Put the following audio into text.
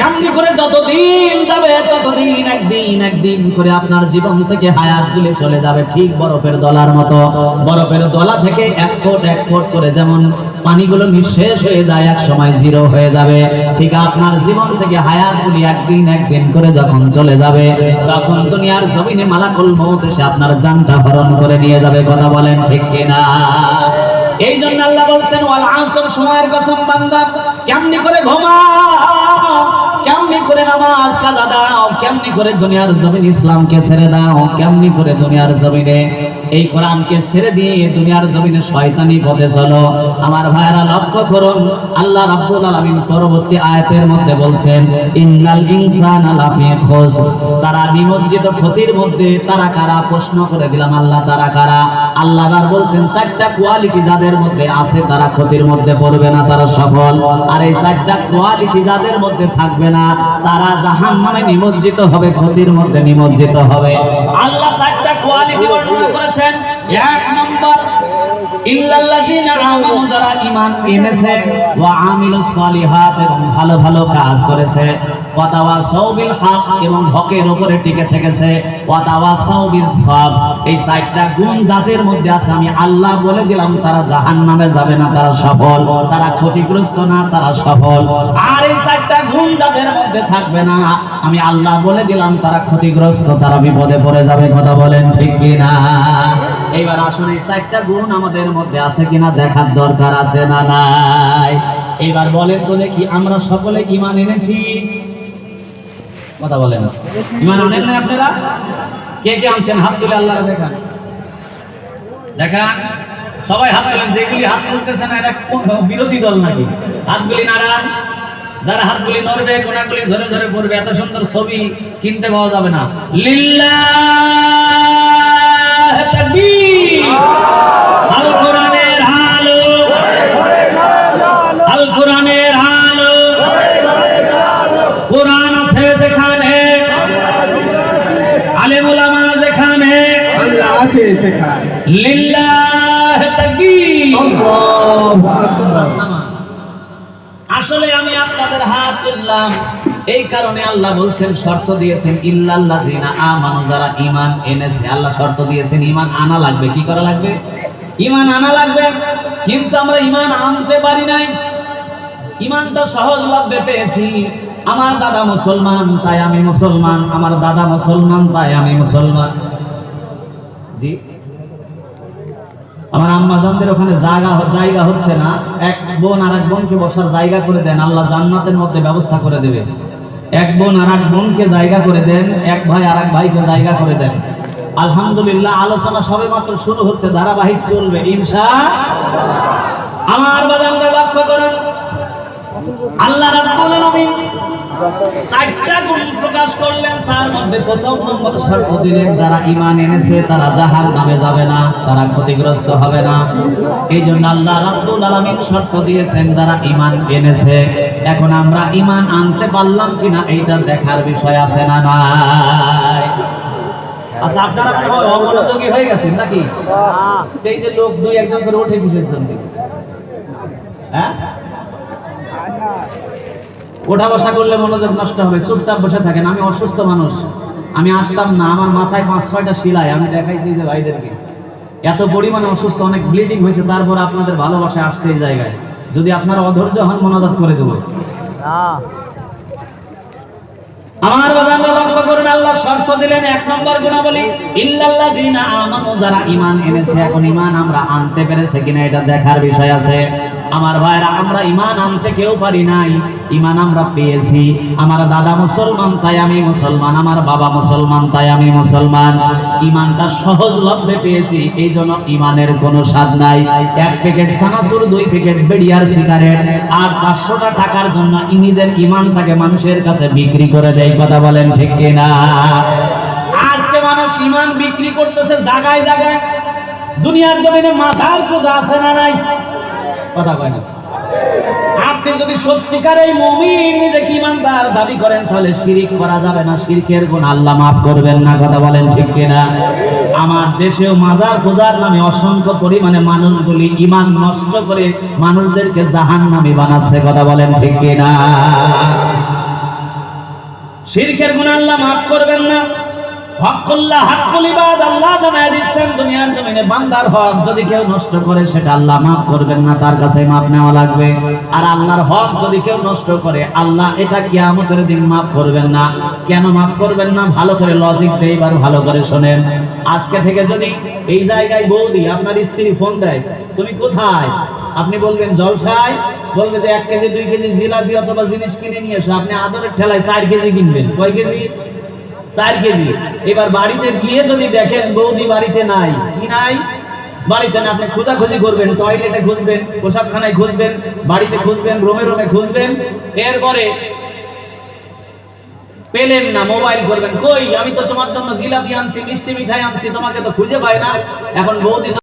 এমনি করে যতদিন যাবে ততদিন একদিন একদিন করে আপনার জীবন থেকে হায়াতগুলি চলে যাবে, ঠিক বরফের দলার মতো। বরফের দলা থেকে এক ফুট করে যেমন পানিগুলো নিঃশেষ হয়ে যায়, এক সময় জিরো হয়ে যাবে, ঠিক আপনার জীবন থেকে হায়াতগুলি একদিন একদিন করে যখন চলে যাবে, তখন দুনিয়ার জমিনে মালাকুল মউত এসে আপনার জানটা হরণ করে নিয়ে যাবে। কথা বলেন ঠিক কিনা? এই জন্য আল্লাহ বলছেন ওয়াল আসর, সময়ের কসম বান্দা, কেমনি করে ঘুমাও, কেমনি করে নামাজ কাজা দাও, কেমনি করে দুনিয়ার জমিন ইসলামকে ছেড়ে দাও, কেমনি করে দুনিয়ার জমিনে এই কোরআনকে ছেড়ে দিয়ে দুনিয়ার জমিনে শয়তানি পথে চলো। আমার ভাইরা লক্ষ্য করুন, আল্লাহ রাব্বুল আলামিন পরবর্তী আয়াতের মধ্যে বলছেন ইন্নাল ইনসানা লাফি খুসর, তারা নিমজ্জিত ক্ষতির মধ্যে। তারা কারা? প্রশ্ন করে দিলাম আল্লাহ, তারা কারা? আল্লাহ আবার বলছেন চারটা কোয়ালিটি যাদের মধ্যে আছে তারা ক্ষতির মধ্যে পড়বে না, তারা সফল। আর এই চারটা কোয়ালিটি যাদের মধ্যে থাকবে না তারা জাহান্নামে নিমজ্জিত হবে, ক্ষতির মধ্যে নিমজ্জিত হবে। আল্লাহ চারটা কোয়ালিটি বর্ণনা করেছেন। এক নম্বর, ইল্লাল্লাযিনা আমানু, যারা ঈমান এনেছে, ওয়া আমিলুস সালিহাত, এবং ভালো ভালো কাজ করেছে, ওয়া তাওয়াসাউ বিল হক, এবং হকের উপরে টিকে থেকেছে, ওয়া তাওয়াসাউ বিস সাবর। এই চারটা গুণ যাদের মধ্যে আছে আমি আল্লাহ বলে দিলাম তারা জাহান্নামে যাবে না, তারা সফল, তারা ক্ষতিগ্রস্ত না, তারা সফল। আর এই চারটা গুণ যাদের মধ্যে থাকবে না আমি আল্লাহ বলে দিলাম তারা ক্ষতিগ্রস্ত, তারা বিপদে পড়ে যাবে। কথা বলেন ঠিক কিনা? এইবার আসলে এই চারটা গুণ আমাদের মধ্যে আছে কিনা দেখার দরকার আছে না নাই? এইবার বলেন তো দেখি, আমরা সকলে ঈমান এনেছি? কথা বলেন, ঈমান আনেন না আপনারা? কে কে আনছেন? হাত তুলে আল্লাহর দেখান, দেখান সবাই হাত তোলেন। যেগুলি হাত তুলতেছে না এরা কোন বিরোধী দল নাকি? হাতগুলি নাড়ান। যারা হাতগুলি নড়বে কোনাগুলি ঝরে ঝরে পড়বে, এত সুন্দর ছবি কিনতে পাওয়া যাবে না। লিল্লাহ তাকবীর। আল কোরআনের আলো, আল কোরআনের আলো, কোরআন আছে যেখানে, আলেম ওলামা যেখানে, আল্লাহ আছে সেখানে। লিল্লাহ তাকবীর, আল্লাহু আকবার। আসলে আমি আপনাদের হাত তুললাম এই কারণে আল্লাহ বলছেন, শর্ত দিয়েছেন ইল্লাল্লাযিনা আমানু, যারা ঈমান এনেছে। আল্লাহ শর্ত দিয়েছেন ঈমান আনা লাগবে। কি করা লাগবে? ঈমান আনা লাগবে। কিন্তু আমরা ঈমান আনতে পারি নাই। ঈমানটা সহজলভ্যে পেয়েছি। আমার দাদা মুসলমান তাই আমি মুসলমান, আমার দাদা মুসলমান তাই আমি মুসলমান। জি, আমার আম্মাজানদের ওখানে জায়গা হচ্ছে না, এক বোন আর এক বোনকে বসার জায়গা করে দেন, আল্লাহ জান্নাতের মধ্যে ব্যবস্থা করে দেবে। এক বোন আর এক বোনকে জায়গা করে দেন, এক ভাই আর এক ভাইকে জায়গা করে দেন। আলহামদুলিল্লাহ, আলোচনা সবেমাত্র শুরু হচ্ছে, ধারাবাহিক চলবে ইনশাআল্লাহ। আমার বাজানরা লক্ষ্য করুন, আল্লাহ রাব্বুল আলামিন চারটা গুণ প্রকাশ করলেন। তার মধ্যে প্রথম নম্বর শর্ত দিলেন যারা ঈমান এনেছে তারা জাহান্নামে যাবে না, তারা ক্ষতিগ্রস্ত হবে না। এই জন্য আল্লাহ রাব্বুল আলামিন শর্ত দিয়েছেন যারা ঈমান এনেছে। এখন আমরা ঈমান আনতে পারলাম কিনা এইটা দেখার বিষয় আছে না নাই? আচ্ছা, আপনারা অমনোযোগী হয়ে গেছেন নাকি? এই যে লোক দুই একজন করে ওঠে কিসের জন্য? হ্যাঁ, ওঠা বসা করলে মনোযোগ নষ্ট হবে, চুপচাপ বসে থাকেন। আমি অসুস্থ মানুষ, আমি আসতাম না, আমার মাথায় 5-6টা শিলাই, আমি দেখাইছি যে ভাইদেরকে এত পরিমাণে অসুস্থ, অনেক ব্লিডিং হয়েছে, তারপর আপনাদের ভালোবাসা আসছে এই জায়গায়। যদি আপনারা অধৈর্য হন মোনাজাত করে দেবো। আমার বাজানরা লক্ষ্য করুন, আল্লাহ শর্ত দিলেন এক নম্বর গুণাবলী ইল্লাল্লাযিনা আমানু, যারা ঈমান এনেছে। এখন ঈমান আমরা আনতে পেরেছে কিনা এটা দেখার বিষয় আছে। আমার ভাইরা, আমরা ঈমান আনতে কেউ পারি নাই, ঈমান আমরা পেয়েছি। আমার দাদা মুসলমান তাই আমি মুসলমান, আমার বাবা মুসলমান তাই আমি মুসলমান। ঈমানটা সহজলভ্যে পেয়েছি, এই জন্য ঈমানের কোনো স্বাদ নাই। এক প্যাকেট সানাসুর, 2 প্যাকেট বেড়িয়ার সিগারেট আর 500টা টাকার জন্য নিজের ঈমানটাকে মানুষের কাছে বিক্রি করে দেয়। কথা বলেন ঠিক কিনা? আজকে মানুষ ঈমান বিক্রি করতেছে জায়গায় জায়গায়। দুনিয়ার জমিনে মাজার পূজা আছে না নাই? কথা কয় না। আপনি যদি সত্যিকারের মুমিন, নিজেকে ঈমানদার দাবি করেন, তাহলে শিরক করা যাবে না, শিরকের গুণ আল্লাহ মাফ করবেন না। কথা বলেন ঠিক কিনা? আমার দেশেও মাজার পূজার নামে অসংখ্য পরিমাণে মানুষগুলি ঈমান নষ্ট করে মানুষদেরকে জাহান্নামী বানাচ্ছে। কথা বলেন ঠিক কিনা? শিরকের গুনাহ আল্লাহ মাফ করবেন না। হকুল্লাহ হাক্কুল ইবাদ, আল্লাহ জানায় দিচ্ছেন দুনিয়ার জমিনে বান্দার হক যদি কেউ নষ্ট করে সেটা আল্লাহ মাফ করবেন না, তার কাছে মাফ নেওয়া লাগবে। আর আল্লাহর হক যদি কেউ নষ্ট করে আল্লাহ এটা কিয়ামতের দিন মাফ করবেন না। কেন মাফ করবেন না? ভালো করে লজিক দেই, এবার ভালো করে শোনেন। আজকে থেকে যদি এই জায়গায় বৌদি আপনার স্ত্রী ফোন দেয়, তুমি কোথায়? আপনি বলবেন জলসায়, বলবে যে 1 কেজি 2 কেজি জিলাপি অথবা জিনিস কিনে নিয়ে এসো। আপনি আদরের ঠেলায় 4 কেজি কিনবেন। কয় কেজি? 4 কেজি। এবার বাড়িতে গিয়ে যদি দেখেন বৌদি বাড়িতে নাই, কি নাই? বাড়িতে না, আপনি খোঁজাখুঁজি করবেন, টয়লেটে খুঁজবেন, পোশাকখানায় খুঁজবেন, বাড়িতে খুঁজবেন, রোমে রোমে খুঁজবেন। এরপরে পেলেন না, মোবাইল করবেন, কই আমি তো তোমার জন্য জিলাপি আনছি, মিষ্টি মিঠাই আনছি, তোমাকে তো খুঁজে পাই না। এখন বৌদি